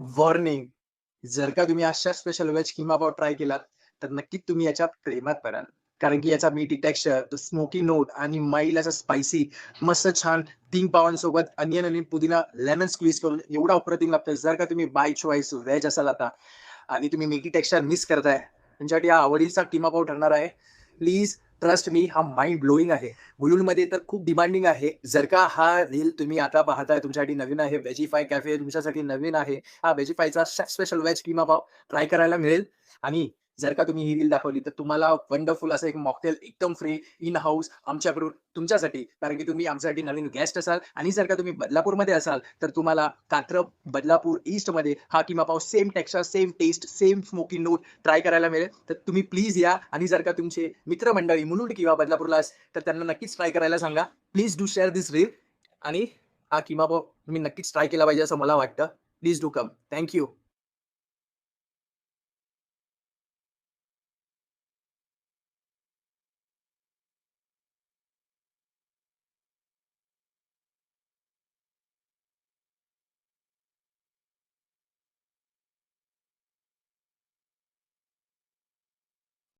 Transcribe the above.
Warning. जर का तुम्ही अशा स्पेशल वेज किमा पाव ट्राय केलात, तर नक्कीच तुम्ही याच्या प्रेमात पडाल. कारण की याचा मीठी टेक्स्चर, तो स्मोकी नोट आणि माईल्ड असा स्पायसी मस्त छान 3 पावांसोबत अनियन आणि पुदिना लेमन स्क्वीज करून एवढा अप्रतिम लागतं. जर का तुम्ही बाय चॉईस व्हेज असाल आता आणि तुम्ही मीठी टेक्स्चर मिस करताय, तुमच्यासाठी हा आवडीचा किमा पाव ठरणार आहे. प्लीज ट्रस्ट मी, हा माइंड ब्लोइंग आहे. मुलुंडमध्ये तर खूप डिमांडिंग आहे. जर का हा रील तुम्ही आता पाहताय तुमच्यासाठी नवीन आहे. व्हेजिफाय कॅफे तुमच्यासाठी नवीन आहे. हा व्हेजिफायचा स्पेशल व्हेज किमा पाव ट्राय करायला मिळेल आणि जर का तुम्ही ही रील दाखवली तर तुम्हाला वंडरफुल असं एक मॉकटेल एकदम फ्री इन हाऊस आमच्याकडून तुमच्यासाठी. कारण की तुम्ही आमच्यासाठी नवीन गेस्ट असाल आणि जर का तुम्ही बदलापूरमध्ये असाल तर तुम्हाला कात्रप, बदलापूर ईस्टमध्ये हा keema pav same texture, same taste, same smoky note try करायला मिळेल. तर तुम्ही प्लीज या आणि जर का तुमचे मित्रमंडळी मुलुंड किंवा बदलापूरला तर त्यांना नक्कीच ट्राय करायला सांगा. Please do share this reel आणि हा किमा पाव तुम्ही नक्कीच ट्राय केला पाहिजे असं मला वाटतं. Please do come. Thank you.